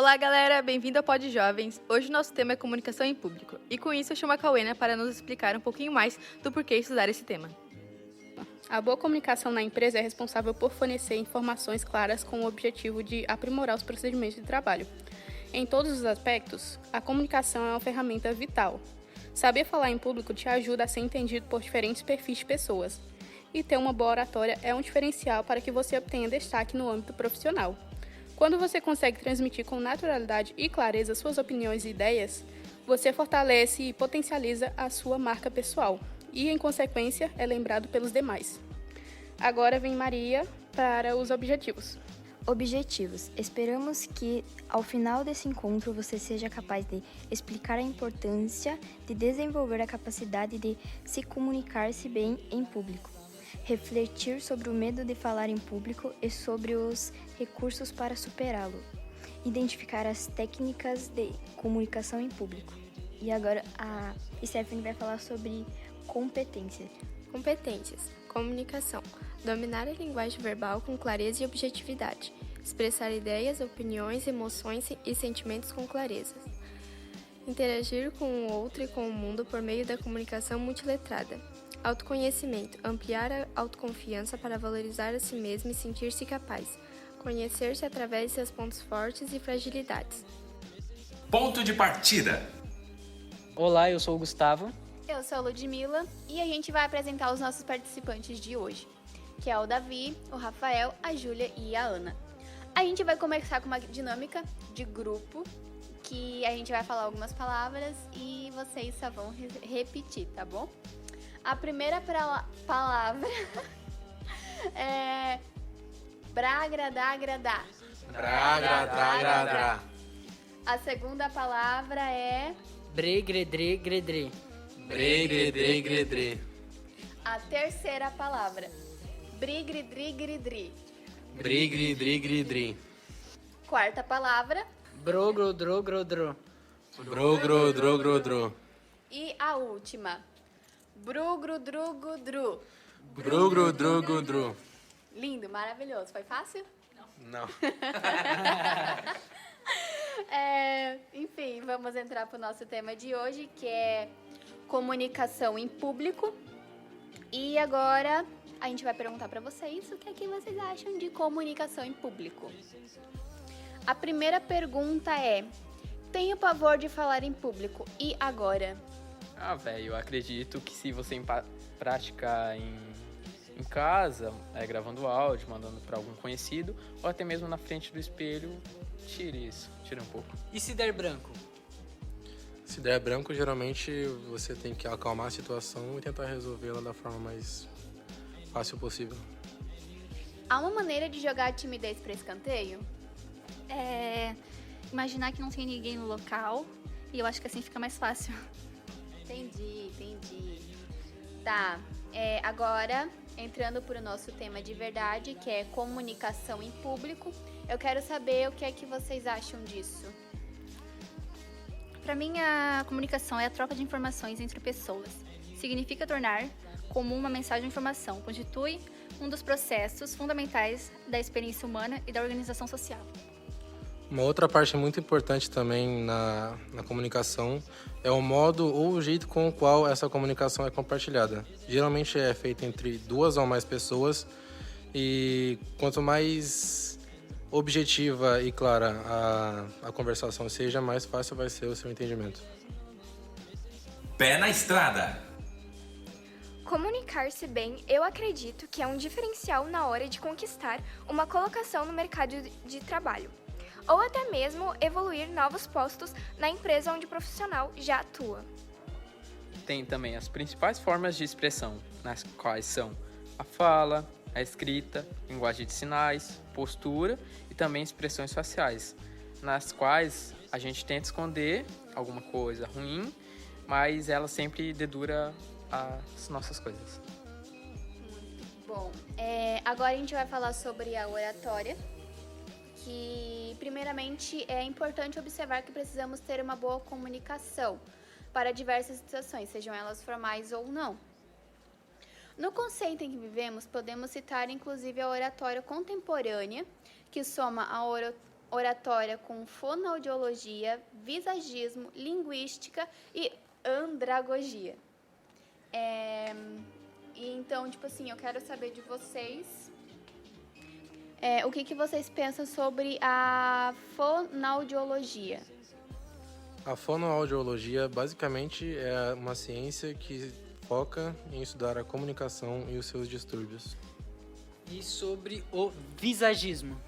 Olá, galera! Bem-vindo ao Pod Jovens. Hoje o nosso tema é comunicação em público. E com isso eu chamo a Cauena para nos explicar um pouquinho mais do porquê estudar esse tema. A boa comunicação na empresa é responsável por fornecer informações claras com o objetivo de aprimorar os procedimentos de trabalho. Em todos os aspectos, a comunicação é uma ferramenta vital. Saber falar em público te ajuda a ser entendido por diferentes perfis de pessoas. E ter uma boa oratória é um diferencial para que você obtenha destaque no âmbito profissional. Quando você consegue transmitir com naturalidade e clareza suas opiniões e ideias, você fortalece e potencializa a sua marca pessoal e, em consequência, é lembrado pelos demais. Agora vem Maria para os objetivos. Objetivos. Esperamos que, ao final desse encontro, você seja capaz de explicar a importância de desenvolver a capacidade de se comunicar-se bem em público, refletir sobre o medo de falar em público e sobre os recursos para superá-lo, identificar as técnicas de comunicação em público. E agora a Stephanie vai falar sobre competência. Competências. Comunicação. Dominar a linguagem verbal com clareza e objetividade. Expressar ideias, opiniões, emoções e sentimentos com clareza. Interagir com o outro e com o mundo por meio da comunicação multiletrada. Autoconhecimento. Ampliar a autoconfiança para valorizar a si mesmo e sentir-se capaz. Conhecer-se através de seus pontos fortes e fragilidades. Ponto de partida. Olá, eu sou o Gustavo. Eu sou a Ludmilla e a gente vai apresentar os nossos participantes de hoje, que é o Davi, o Rafael, a Júlia e a Ana. A gente vai começar com uma dinâmica de grupo, que a gente vai falar algumas palavras e vocês só vão repetir, tá bom? A primeira palavra é bragradagradá. Bragradagradá. A segunda palavra é Bregredregredre. Bregredregredre. a terceira palavra brigridrigridri. Brigridrigridri. Quarta palavra Brogrodrogrodro. Brogrodrogrodro. e a última brugrudrugudru. Brugrodrugudru. Lindo, maravilhoso. Foi fácil? Não. Enfim, vamos entrar para o nosso tema de hoje, que é comunicação em público. E agora a gente vai perguntar para vocês o que é que vocês acham de comunicação em público. A primeira pergunta é: tenho pavor de falar em público, e agora? Velho, eu acredito que se você praticar em casa, gravando áudio, mandando para algum conhecido, ou até mesmo na frente do espelho, tire um pouco. E se der branco? Se der branco, geralmente você tem que acalmar a situação e tentar resolvê-la da forma mais fácil possível. Há uma maneira de jogar a timidez para escanteio? Imaginar que não tem ninguém no local, e eu acho que assim fica mais fácil. Entendi. Tá, agora, entrando para o nosso tema de verdade, que é comunicação em público, eu quero saber o que é que vocês acham disso. Para mim, a comunicação é a troca de informações entre pessoas. Significa tornar comum uma mensagem ou informação. Constitui um dos processos fundamentais da experiência humana e da organização social. Uma outra parte muito importante também na comunicação é o modo ou o jeito com o qual essa comunicação é compartilhada. Geralmente é feita entre 2 ou mais pessoas e quanto mais objetiva e clara a conversação seja, mais fácil vai ser o seu entendimento. Pé na estrada. Comunicar-se bem, eu acredito que é um diferencial na hora de conquistar uma colocação no mercado de trabalho, ou até mesmo evoluir novos postos na empresa onde o profissional já atua. Tem também as principais formas de expressão, nas quais são a fala, a escrita, linguagem de sinais, postura e também expressões faciais, nas quais a gente tenta esconder alguma coisa ruim, mas ela sempre dedura as nossas coisas. Muito bom. Agora a gente vai falar sobre a oratória, que primeiramente é importante observar que precisamos ter uma boa comunicação para diversas situações, sejam elas formais ou não. No conceito em que vivemos, podemos citar inclusive a oratória contemporânea, que soma a oratória com fonoaudiologia, visagismo, linguística e andragogia. Então, tipo assim, eu quero saber de vocês o que vocês pensam sobre a fonoaudiologia. A fonoaudiologia basicamente é uma ciência que foca em estudar a comunicação e os seus distúrbios. E sobre o visagismo?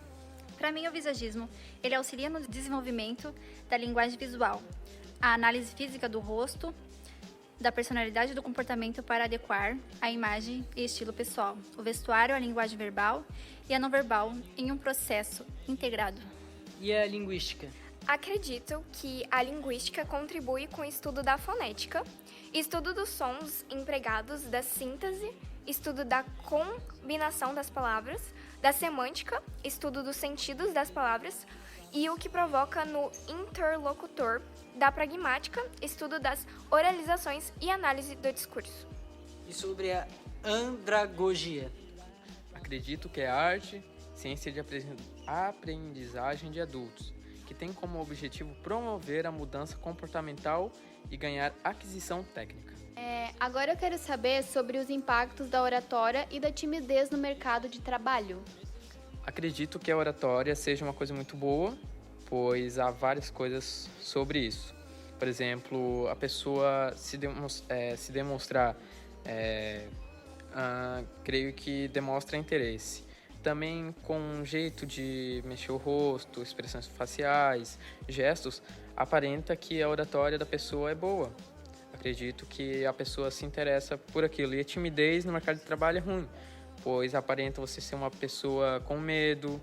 Para mim, o visagismo, ele auxilia no desenvolvimento da linguagem visual, a análise física do rosto, da personalidade e do comportamento para adequar a imagem e estilo pessoal, o vestuário, a linguagem verbal e a não verbal em um processo integrado. E a linguística? Acredito que a linguística contribui com o estudo da fonética, estudo dos sons empregados, da síntese, estudo da combinação das palavras, da semântica, estudo dos sentidos das palavras e o que provoca no interlocutor, da pragmática, estudo das oralizações e análise do discurso. E sobre a andragogia? Acredito que é arte, ciência de aprendizagem de adultos, que tem como objetivo promover a mudança comportamental e ganhar aquisição técnica. Agora eu quero saber sobre os impactos da oratória e da timidez no mercado de trabalho. Acredito que a oratória seja uma coisa muito boa, pois há várias coisas sobre isso. Por exemplo, a pessoa se demonstrar, creio que demonstra interesse. Também com um jeito de mexer o rosto, expressões faciais, gestos, aparenta que a oratória da pessoa é boa. Acredito que a pessoa se interessa por aquilo. E a timidez no mercado de trabalho é ruim, pois aparenta você ser uma pessoa com medo,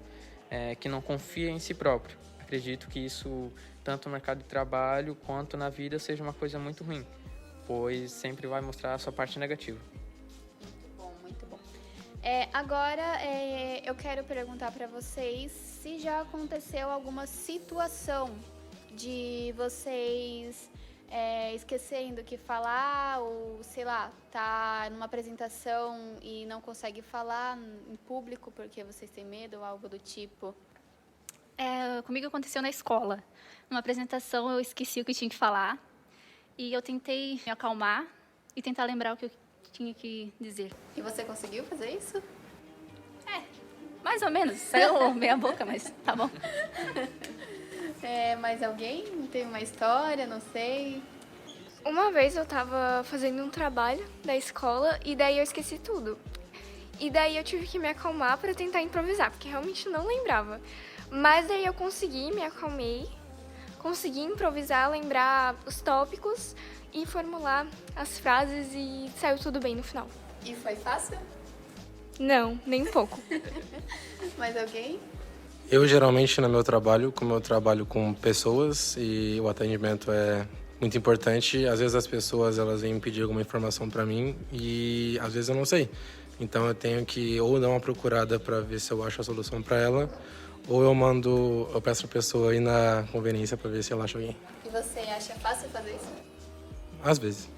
que não confia em si próprio. Acredito que isso, tanto no mercado de trabalho quanto na vida, seja uma coisa muito ruim, pois sempre vai mostrar a sua parte negativa. Muito bom. Agora eu quero perguntar para vocês se já aconteceu alguma situação de vocês esquecerem do que falar ou, sei lá, tá numa apresentação e não consegue falar em público porque vocês têm medo ou algo do tipo. Comigo aconteceu na escola. Numa apresentação eu esqueci o que tinha que falar e eu tentei me acalmar e tentar lembrar o que eu tinha que dizer. E você conseguiu fazer isso? Mais ou menos. Saiu meia boca, mas tá bom. Mais alguém? Tem uma história? Não sei. Uma vez eu tava fazendo um trabalho da escola e daí eu esqueci tudo. E daí eu tive que me acalmar para tentar improvisar, porque realmente não lembrava. Mas daí eu consegui, me acalmei, consegui improvisar, lembrar os tópicos e formular as frases e saiu tudo bem no final. E foi fácil? Não, nem um pouco. Mais alguém? Eu geralmente no meu trabalho, como eu trabalho com pessoas e o atendimento é muito importante, às vezes as pessoas elas vêm pedir alguma informação para mim e às vezes eu não sei. Então eu tenho que ou dar uma procurada para ver se eu acho a solução para ela, ou eu peço a pessoa ir na conveniência para ver se ela acha alguém. E você acha fácil fazer isso? Às vezes.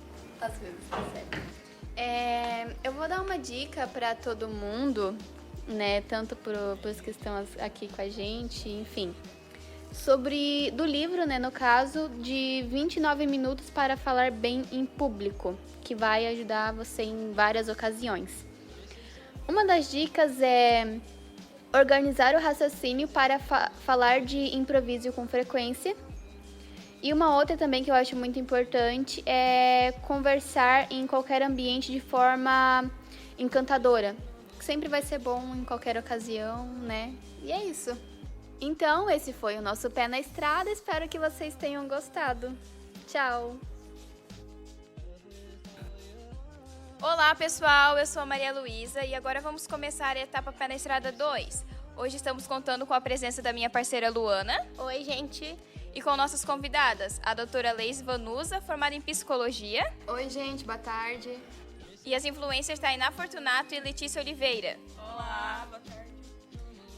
Às vezes, tá certo. Eu vou dar uma dica para todo mundo, né, tanto para os que estão aqui com a gente, enfim, do livro, né, no caso, de 29 minutos para falar bem em público, que vai ajudar você em várias ocasiões. Uma das dicas é organizar o raciocínio para falar de improviso com frequência. E uma outra também que eu acho muito importante é conversar em qualquer ambiente de forma encantadora, que sempre vai ser bom em qualquer ocasião, né? E é isso. Então, esse foi o nosso Pé na Estrada. Espero que vocês tenham gostado. Tchau! Olá, pessoal! Eu sou a Maria Luísa e agora vamos começar a etapa Pé na Estrada 2. Hoje estamos contando com a presença da minha parceira Luana. Oi, gente! E com nossas convidadas, a doutora Leise Vanusa, formada em Psicologia. Oi, gente, boa tarde. E as influencers Tainá Fortunato e Letícia Oliveira. Olá, boa tarde.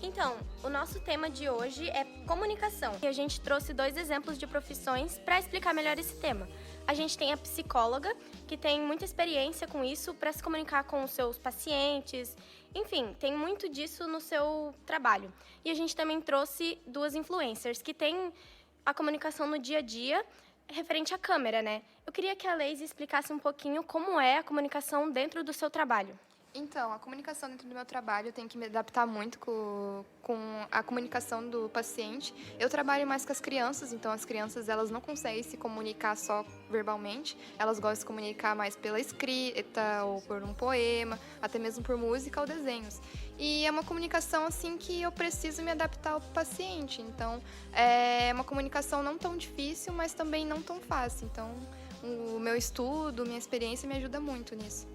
Então, o nosso tema de hoje é comunicação. E a gente trouxe 2 exemplos de profissões para explicar melhor esse tema. A gente tem a psicóloga, que tem muita experiência com isso para se comunicar com os seus pacientes, Enfim, tem muito disso no seu trabalho. E a gente também trouxe 2 influencers que têm a comunicação no dia a dia referente à câmera, né? Eu queria que a Leise explicasse um pouquinho como é a comunicação dentro do seu trabalho. Então, a comunicação dentro do meu trabalho, eu tenho que me adaptar muito com a comunicação do paciente. Eu trabalho mais com as crianças, então as crianças elas não conseguem se comunicar só verbalmente, elas gostam de se comunicar mais pela escrita ou por um poema, até mesmo por música ou desenhos. E é uma comunicação assim que eu preciso me adaptar ao paciente, então é uma comunicação não tão difícil, mas também não tão fácil. Então, o meu estudo, minha experiência me ajuda muito nisso.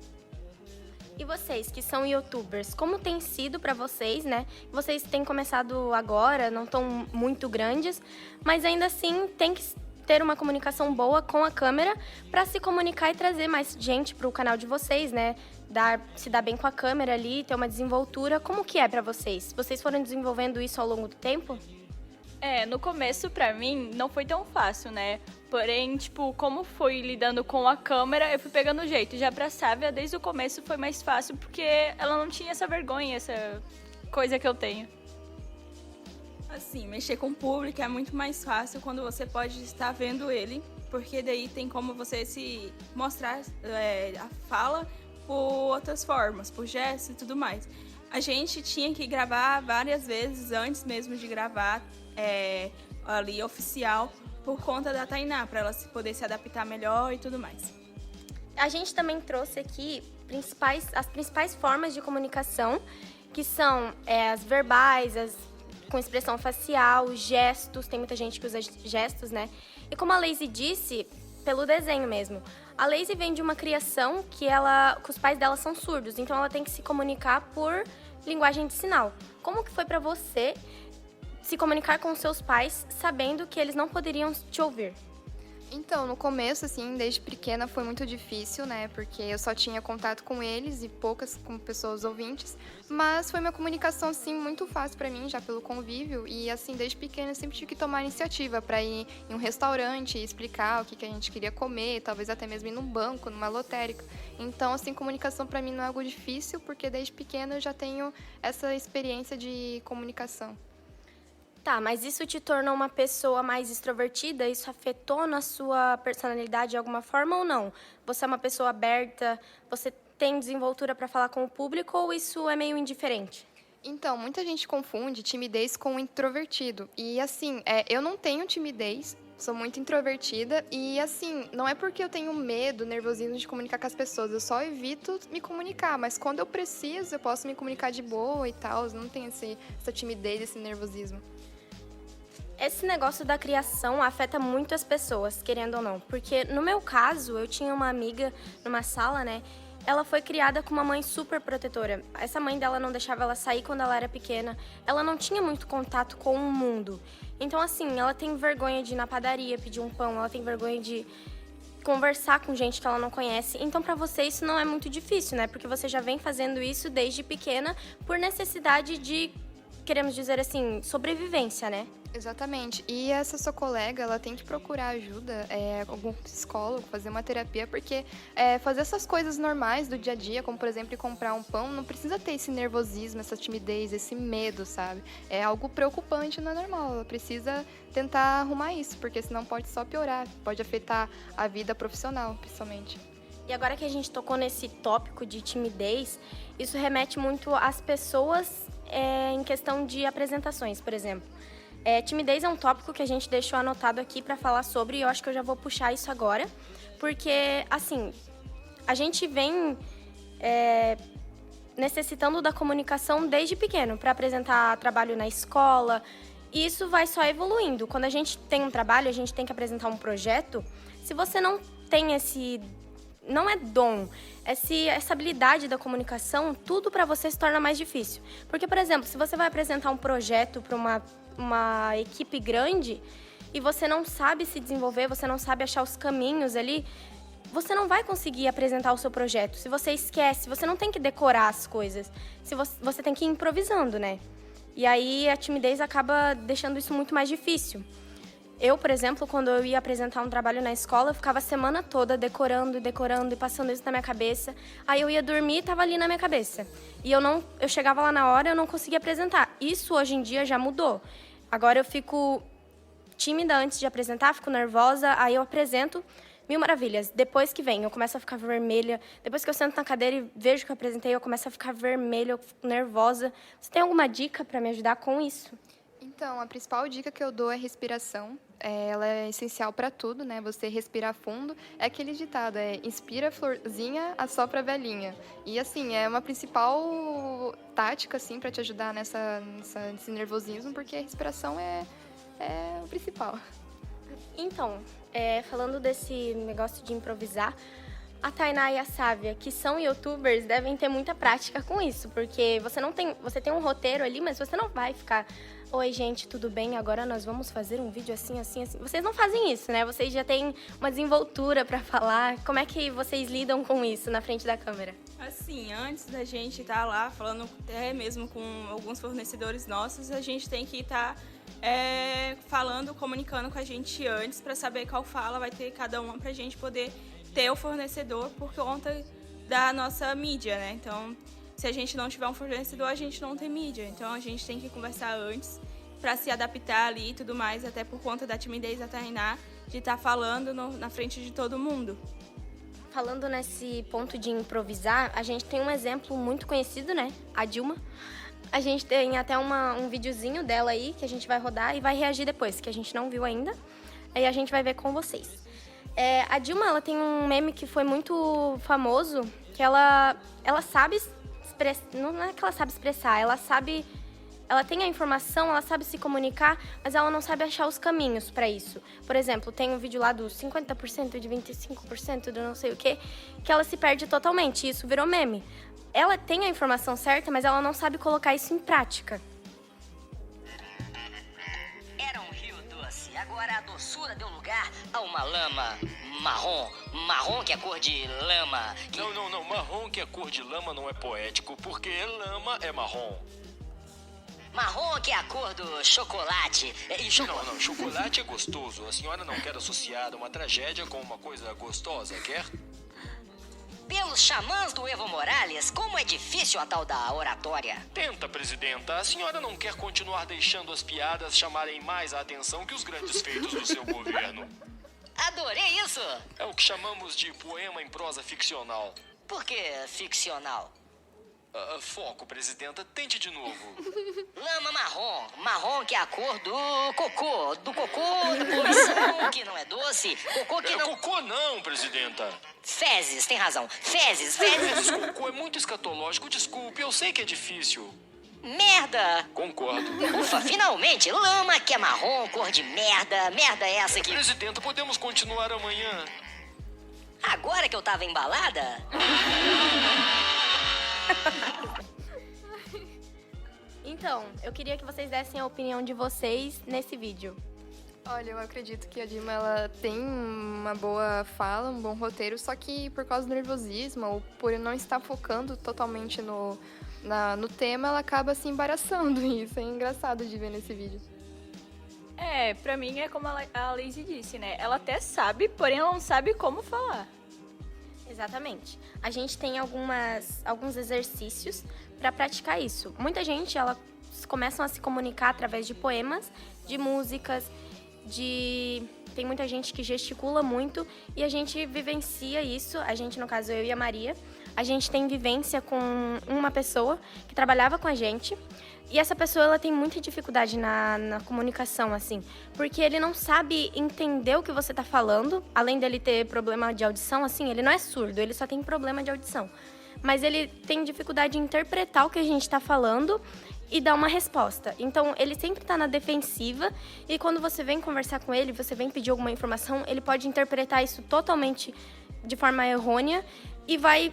E vocês, que são youtubers, como tem sido para vocês, né? Vocês têm começado agora, não estão muito grandes, mas ainda assim tem que ter uma comunicação boa com a câmera para se comunicar e trazer mais gente para o canal de vocês, né? Se dar bem com a câmera ali, ter uma desenvoltura. Como que é para vocês? Vocês foram desenvolvendo isso ao longo do tempo? No começo, pra mim, não foi tão fácil, né? Porém, como fui lidando com a câmera, eu fui pegando o jeito. Já pra Sávia, desde o começo, foi mais fácil, porque ela não tinha essa vergonha, essa coisa que eu tenho. Assim, mexer com o público é muito mais fácil quando você pode estar vendo ele, porque daí tem como você se mostrar a fala por outras formas, por gestos e tudo mais. A gente tinha que gravar várias vezes antes mesmo de gravar ali oficial por conta da Tainá, para ela poder se adaptar melhor e tudo mais. A gente também trouxe aqui as principais formas de comunicação, que são as verbais, com expressão facial, gestos, tem muita gente que usa gestos, né? E como a Leise disse, pelo desenho mesmo. A Leise vem de uma criação que os pais dela são surdos, então ela tem que se comunicar por linguagem de sinal. Como que foi para você se comunicar com seus pais sabendo que eles não poderiam te ouvir? Então, no começo, assim, desde pequena foi muito difícil, né? Porque eu só tinha contato com eles e poucas com pessoas ouvintes. Mas foi uma comunicação, assim, muito fácil pra mim, já pelo convívio. E, assim, desde pequena eu sempre tive que tomar iniciativa pra ir em um restaurante e explicar o que a gente queria comer, talvez até mesmo ir num banco, numa lotérica. Então, assim, comunicação pra mim não é algo difícil, porque desde pequena eu já tenho essa experiência de comunicação. Tá, mas isso te tornou uma pessoa mais extrovertida? Isso afetou na sua personalidade de alguma forma ou não? Você é uma pessoa aberta? Você tem desenvoltura para falar com o público ou isso é meio indiferente? Então, muita gente confunde timidez com introvertido. E, assim, eu não tenho timidez, sou muito introvertida. E, assim, não é porque eu tenho medo, nervosismo de comunicar com as pessoas. Eu só evito me comunicar. Mas quando eu preciso, eu posso me comunicar de boa e tal. Não tenho essa timidez, esse nervosismo. Esse negócio da criação afeta muito as pessoas, querendo ou não. Porque, no meu caso, eu tinha uma amiga numa sala, né? Ela foi criada com uma mãe super protetora. Essa mãe dela não deixava ela sair quando ela era pequena. Ela não tinha muito contato com o mundo. Então, assim, ela tem vergonha de ir na padaria pedir um pão. Ela tem vergonha de conversar com gente que ela não conhece. Então, pra você, isso não é muito difícil, né? Porque você já vem fazendo isso desde pequena por necessidade de, queremos dizer assim, sobrevivência, né? Exatamente. E essa sua colega, ela tem que procurar ajuda, algum psicólogo, fazer uma terapia, porque fazer essas coisas normais do dia a dia, como, por exemplo, comprar um pão, não precisa ter esse nervosismo, essa timidez, esse medo, sabe? É algo preocupante, não é normal. Ela precisa tentar arrumar isso, porque senão pode só piorar, pode afetar a vida profissional, principalmente. E agora que a gente tocou nesse tópico de timidez, isso remete muito às pessoas em questão de apresentações, por exemplo. Timidez é um tópico que a gente deixou anotado aqui para falar sobre e eu acho que eu já vou puxar isso agora, porque, assim, a gente vem necessitando da comunicação desde pequeno para apresentar trabalho na escola e isso vai só evoluindo. Quando a gente tem um trabalho, a gente tem que apresentar um projeto, se você não tem não é dom, essa habilidade da comunicação, tudo para você se torna mais difícil. Porque, por exemplo, se você vai apresentar um projeto para uma equipe grande e você não sabe se desenvolver, você não sabe achar os caminhos ali, você não vai conseguir apresentar o seu projeto. Se você esquece, você não tem que decorar as coisas, você tem que ir improvisando, né? E aí a timidez acaba deixando isso muito mais difícil. Eu, por exemplo, quando eu ia apresentar um trabalho na escola, eu ficava a semana toda decorando e passando isso na minha cabeça. Aí eu ia dormir e tava ali na minha cabeça. E eu chegava lá na hora e eu não conseguia apresentar. Isso hoje em dia já mudou. Agora eu fico tímida antes de apresentar, fico nervosa, aí eu apresento, mil maravilhas. Depois que vem, eu começo a ficar vermelha. Depois que eu sento na cadeira e vejo que eu apresentei, eu começo a ficar vermelha, eu fico nervosa. Você tem alguma dica para me ajudar com isso? Então, a principal dica que eu dou é respiração. Ela é essencial para tudo, né? Você respirar fundo. É aquele ditado, inspira florzinha, assopra velhinha. E, assim, é uma principal tática, assim, para te ajudar nesse nervosismo, porque a respiração é o principal. Então, falando desse negócio de improvisar, a Tainá e a Sávia, que são youtubers, devem ter muita prática com isso, porque você tem um roteiro ali, mas você não vai ficar: oi, gente, tudo bem? Agora nós vamos fazer um vídeo assim, assim, assim. Vocês não fazem isso, né? Vocês já têm uma desenvoltura para falar. Como é que vocês lidam com isso na frente da câmera? Assim, antes da gente estar lá falando até mesmo com alguns fornecedores nossos, a gente tem que estar falando, comunicando com a gente antes para saber qual fala vai ter cada uma, para a gente poder ter o fornecedor por conta da nossa mídia, né? Então, se a gente não tiver um fornecedor, a gente não tem mídia. Então, a gente tem que conversar antes para se adaptar ali e tudo mais, até por conta da timidez da Tainá de estar falando na frente de todo mundo. Falando nesse ponto de improvisar, a gente tem um exemplo muito conhecido, né? A Dilma. A gente tem até um videozinho dela aí que a gente vai rodar e vai reagir depois, que a gente não viu ainda. Aí a gente vai ver com vocês. A Dilma, ela tem um meme que foi muito famoso, que ela sabe expressar, não é que ela sabe expressar, ela tem a informação, ela sabe se comunicar, mas ela não sabe achar os caminhos para isso. Por exemplo, tem um vídeo lá do 50%, de 25%, do não sei o quê, que ela se perde totalmente, e isso virou meme. Ela tem a informação certa, mas ela não sabe colocar isso em prática. Era um rio doce, agora a doçura deu lugar a uma lama marrom. Marrom que é cor de lama. Não, marrom que é cor de lama não é poético, porque lama é marrom. Marrom que é a cor do chocolate. Não, chocolate é gostoso. A senhora não quer associar uma tragédia com uma coisa gostosa, quer? Pelos xamãs do Evo Morales, como é difícil a tal da oratória. Tenta, presidenta. A senhora não quer continuar deixando as piadas chamarem mais a atenção que os grandes feitos do seu governo. Adorei isso! É o que chamamos de poema em prosa ficcional. Por que ficcional? Foco, presidenta. Tente de novo. Lama marrom. Marrom que é a cor do cocô. Do cocô, da poluição, que não é doce. Cocô que não... Cocô não, presidenta. Fezes, tem razão. Fezes. Cocô é muito escatológico. Desculpe, eu sei que é difícil. Merda! Concordo. Ufa, finalmente! Lama que é marrom, cor de merda. Merda é essa que... Presidenta, podemos continuar amanhã. Agora que eu tava embalada... Então, eu queria que vocês dessem a opinião de vocês nesse vídeo. Olha, eu acredito que a Dilma ela tem uma boa fala, um bom roteiro, só que por causa do nervosismo ou por não estar focando totalmente no tema, ela acaba se embaraçando. Isso é engraçado de ver nesse vídeo. Pra mim é como a Lazy disse, né? Ela até sabe, porém ela não sabe como falar. Exatamente. A gente tem alguns exercícios para praticar isso. Muita gente, elas começam a se comunicar através de poemas, de músicas, tem muita gente que gesticula muito e a gente vivencia isso. A gente, no caso, eu e a Maria, a gente tem vivência com uma pessoa que trabalhava com a gente. E essa pessoa, ela tem muita dificuldade na comunicação, assim, porque ele não sabe entender o que você tá falando, além dele ter problema de audição, assim, ele não é surdo, ele só tem problema de audição. Mas ele tem dificuldade em interpretar o que a gente tá falando e dar uma resposta. Então, ele sempre tá na defensiva e quando você vem conversar com ele, você vem pedir alguma informação, ele pode interpretar isso totalmente de forma errônea e vai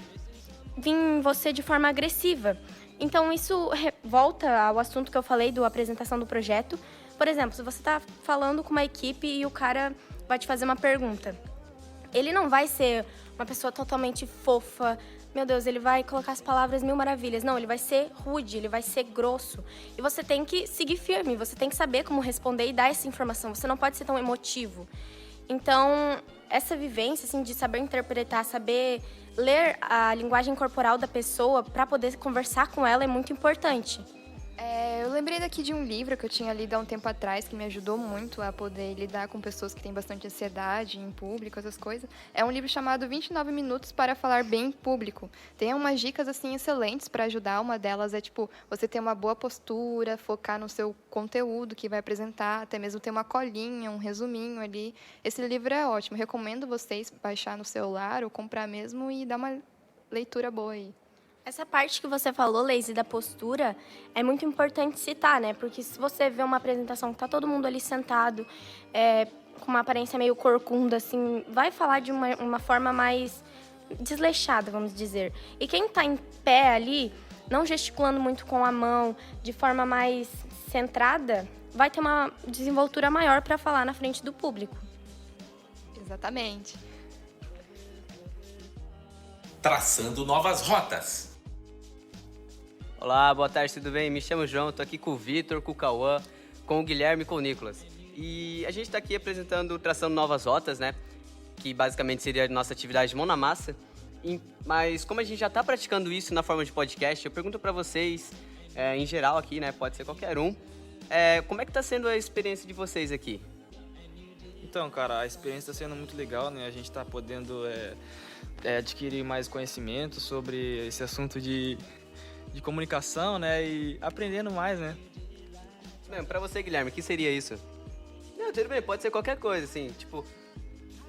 vir em você de forma agressiva. Então, isso volta ao assunto que eu falei da apresentação do projeto. Por exemplo, se você está falando com uma equipe e o cara vai te fazer uma pergunta, ele não vai ser uma pessoa totalmente fofa, meu Deus, ele vai colocar as palavras mil maravilhas. Não, ele vai ser rude, ele vai ser grosso. E você tem que seguir firme, você tem que saber como responder e dar essa informação. Você não pode ser tão emotivo. Então, essa vivência, assim, de saber interpretar, saber ler a linguagem corporal da pessoa para poder conversar com ela é muito importante. Eu lembrei daqui de um livro que eu tinha lido há um tempo atrás, que me ajudou muito a poder lidar com pessoas que têm bastante ansiedade em público, essas coisas. É um livro chamado 29 Minutos para Falar Bem em Público. Tem umas dicas, assim, excelentes para ajudar. Uma delas é, tipo, você ter uma boa postura, focar no seu conteúdo que vai apresentar, até mesmo ter uma colinha, um resuminho ali. Esse livro é ótimo. Recomendo vocês baixar no celular ou comprar mesmo e dar uma leitura boa aí. Essa parte que você falou, Leise, da postura, é muito importante citar, né? Porque se você vê uma apresentação que tá todo mundo ali sentado, com uma aparência meio corcunda, assim, vai falar de uma forma mais desleixada, vamos dizer. E quem tá em pé ali, não gesticulando muito com a mão, de forma mais centrada, vai ter uma desenvoltura maior para falar na frente do público. Exatamente. Traçando novas rotas. Olá, boa tarde, tudo bem? Me chamo João, tô aqui com o Vitor, com o Cauã, com o Guilherme e com o Nicolas. E a gente tá aqui apresentando Traçando Novas Rotas, né? Que basicamente seria a nossa atividade de mão na massa. Mas como a gente já tá praticando isso na forma de podcast, eu pergunto pra vocês, em geral aqui, né? Pode ser qualquer um. Como é que tá sendo a experiência de vocês aqui? Então, cara, a experiência está sendo muito legal, né? A gente tá podendo adquirir mais conhecimento sobre esse assunto de comunicação, né? E aprendendo mais, né? Pra você, Guilherme, o que seria isso? Não, tudo bem, pode ser qualquer coisa, assim, tipo...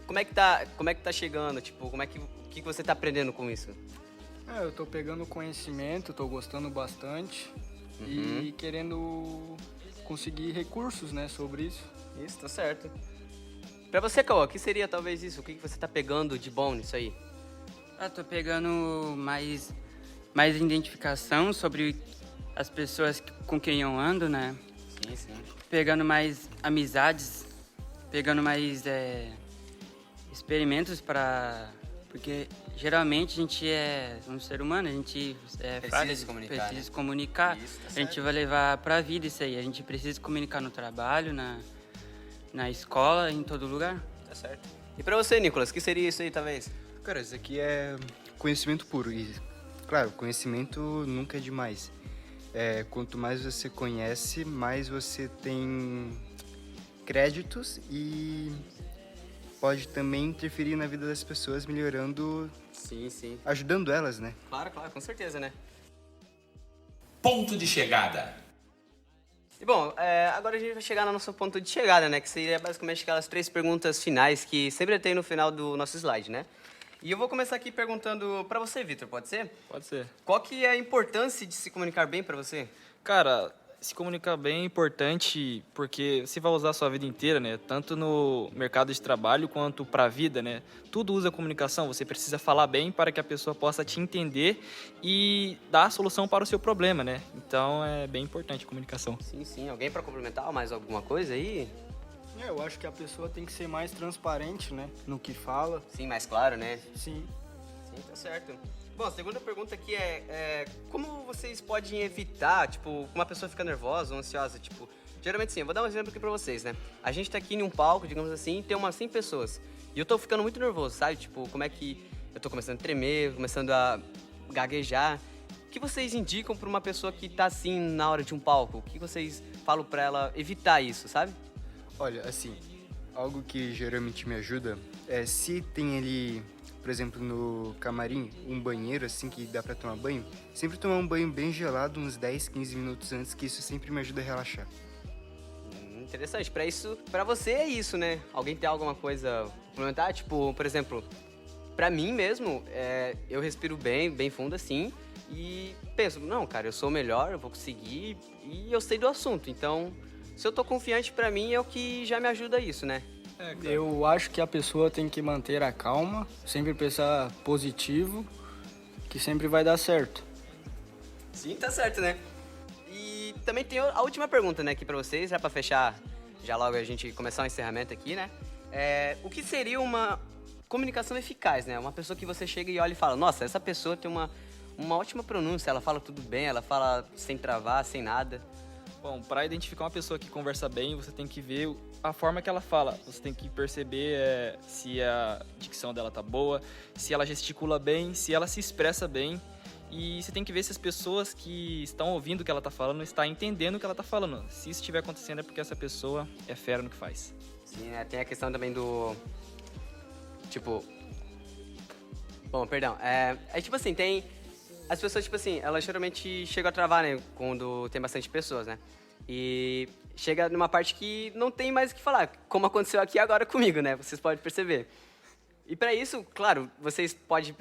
Como é que tá chegando? Tipo, o que você tá aprendendo com isso? Eu tô pegando conhecimento, tô gostando bastante e querendo conseguir recursos, né, sobre isso. Isso, tá certo. Pra você, Cauã, o que seria talvez isso? O que você tá pegando de bom nisso aí? Tô pegando mais identificação sobre as pessoas com quem eu ando, né? Sim, sim. Pegando mais amizades, pegando mais experimentos porque geralmente a gente é um ser humano, a gente precisa se comunicar, precisa se comunicar. Isso, tá a gente certo. vai levar pra vida isso aí. A gente precisa se comunicar no trabalho, na escola, em todo lugar. Tá certo. E pra você, Nicolas, o que seria isso aí, talvez? Cara, isso aqui é conhecimento puro. E, claro, conhecimento nunca é demais. Quanto mais você conhece, mais você tem créditos e pode também interferir na vida das pessoas, melhorando... Sim, sim. Ajudando elas, né? Claro, com certeza, né? Ponto de chegada. E bom, agora a gente vai chegar no nosso ponto de chegada, né? Que seria basicamente aquelas 3 perguntas finais que sempre tem no final do nosso slide, né? E eu vou começar aqui perguntando pra você, Vitor, pode ser? Pode ser. Qual que é a importância de se comunicar bem pra você? Cara, se comunicar bem é importante porque você vai usar a sua vida inteira, né? Tanto no mercado de trabalho quanto pra vida, né? Tudo usa comunicação, você precisa falar bem para que a pessoa possa te entender e dar a solução para o seu problema, né? Então é bem importante a comunicação. Sim, sim. Alguém pra complementar mais alguma coisa aí? Eu acho que a pessoa tem que ser mais transparente, né? No que fala. Sim, mais claro, né? Sim. Sim, tá certo. Bom, a segunda pergunta aqui como vocês podem evitar, tipo, uma pessoa fica nervosa ou ansiosa, tipo... Geralmente sim, eu vou dar um exemplo aqui pra vocês, né? A gente tá aqui em um palco, digamos assim, e tem umas 100 pessoas. E eu tô ficando muito nervoso, sabe? Tipo, como é que... Eu tô começando a tremer, começando a gaguejar. O que vocês indicam pra uma pessoa que tá assim na hora de um palco? O que vocês falam pra ela evitar isso, sabe? Olha, assim, algo que geralmente me ajuda é se tem ali, por exemplo, no camarim, um banheiro assim que dá pra tomar banho, sempre tomar um banho bem gelado uns 10, 15 minutos antes, que isso sempre me ajuda a relaxar. Interessante. Pra você é isso, né? Alguém tem alguma coisa a complementar? Tipo, por exemplo, pra mim mesmo, eu respiro bem fundo assim e penso, não, cara, eu sou o melhor, eu vou conseguir e eu sei do assunto, então... Se eu tô confiante, pra mim, é o que já me ajuda a isso, né? Eu acho que a pessoa tem que manter a calma, sempre pensar positivo, que sempre vai dar certo. Sim, tá certo, né? E também tem a última pergunta, né, aqui pra vocês, já pra fechar, já logo a gente começar o encerramento aqui, né? O que seria uma comunicação eficaz, né? Uma pessoa que você chega e olha e fala, nossa, essa pessoa tem uma ótima pronúncia, ela fala tudo bem, ela fala sem travar, sem nada. Bom, para identificar uma pessoa que conversa bem, você tem que ver a forma que ela fala. Você tem que perceber se a dicção dela tá boa, se ela gesticula bem, se ela se expressa bem. E você tem que ver se as pessoas que estão ouvindo o que ela tá falando estão entendendo o que ela tá falando. Se isso estiver acontecendo é porque essa pessoa é fera no que faz. Sim, né? Tem a questão também do... Tipo... Bom, perdão. Tipo assim, tem... As pessoas, tipo assim, elas geralmente chegam a travar, né? Quando tem bastante pessoas, né? E chega numa parte que não tem mais o que falar. Como aconteceu aqui agora comigo, né? Vocês podem perceber. E para isso, claro, vocês podem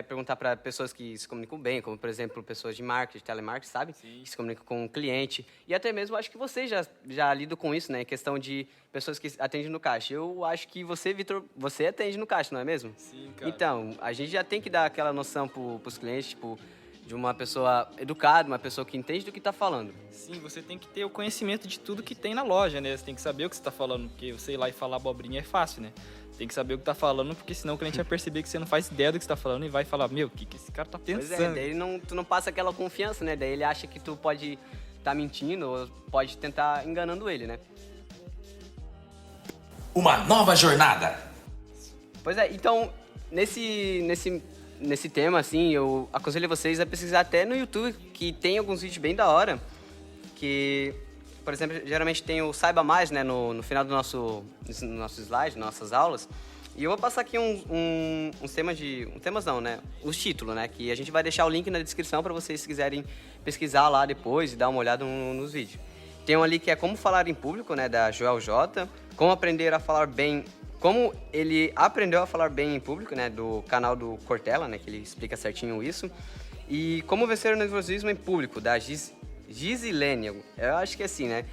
perguntar para pessoas que se comunicam bem, como, por exemplo, pessoas de marketing, telemarketing, sabe? Sim. Que se comunicam com o cliente. E até mesmo, acho que vocês já lidam com isso, né? Em questão de pessoas que atendem no caixa. Eu acho que você, Vitor, você atende no caixa, não é mesmo? Sim, cara. Então, a gente já tem que dar aquela noção pros clientes, tipo, de uma pessoa educada, uma pessoa que entende do que está falando. Sim, você tem que ter o conhecimento de tudo que tem na loja, né? Você tem que saber o que você está falando, porque você ir lá e falar abobrinha é fácil, né? Tem que saber o que tá falando, porque senão o cliente vai perceber que você não faz ideia do que você tá falando e vai falar, meu, o que esse cara tá pensando? Pois é, daí tu não passa aquela confiança, né? Daí ele acha que tu pode tá mentindo ou pode tentar enganando ele, né? Uma nova jornada. Pois é, então, nesse tema, assim, eu aconselho vocês a pesquisar até no YouTube, que tem alguns vídeos bem da hora, que... Por exemplo, geralmente tem o Saiba Mais, né, no final do nosso slide, nossas aulas. E eu vou passar aqui uns temas não, né, os títulos, né, que a gente vai deixar o link na descrição para vocês, se quiserem pesquisar lá depois e dar uma olhada nos vídeos. Tem um ali que é Como Falar em Público, né, da Joel J. Como ele aprendeu a falar bem em público, né, do canal do Cortella, né, que ele explica certinho isso. E Como Vencer o Nervosismo em Público, da Gisilene. Eu acho que é assim, né?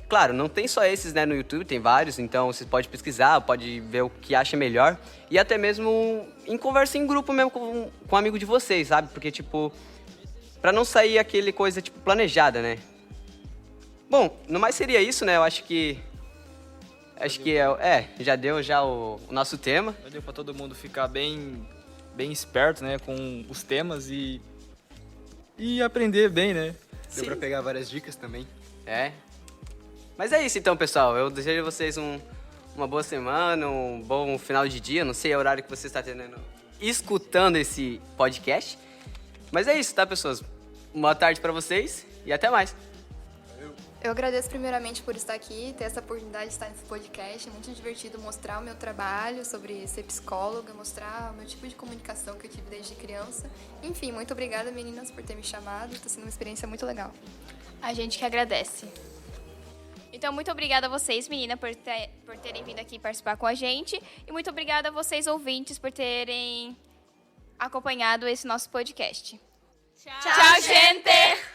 Claro, não tem só esses, né, no YouTube, tem vários, então você pode pesquisar, pode ver o que acha melhor e até mesmo em conversa em grupo mesmo com um amigo de vocês, sabe? Porque, tipo, pra não sair aquele coisa, tipo, planejada, né? Bom, no mais seria isso, né? Eu acho que... já deu o nosso tema. Já deu pra todo mundo ficar bem esperto, né, com os temas e aprender bem, né? Deu pra pegar várias dicas também. Mas é isso então, pessoal. Eu desejo a vocês uma boa semana, um bom final de dia. Não sei o horário que você está escutando esse podcast. Mas é isso, tá, pessoas? Boa tarde pra vocês e até mais. Eu agradeço primeiramente por estar aqui, ter essa oportunidade de estar nesse podcast. É muito divertido mostrar o meu trabalho sobre ser psicóloga, mostrar o meu tipo de comunicação que eu tive desde criança. Enfim, muito obrigada, meninas, por ter me chamado. Está sendo uma experiência muito legal. A gente que agradece. Então, muito obrigada a vocês, meninas, por terem vindo aqui participar com a gente. E muito obrigada a vocês, ouvintes, por terem acompanhado esse nosso podcast. Tchau, gente!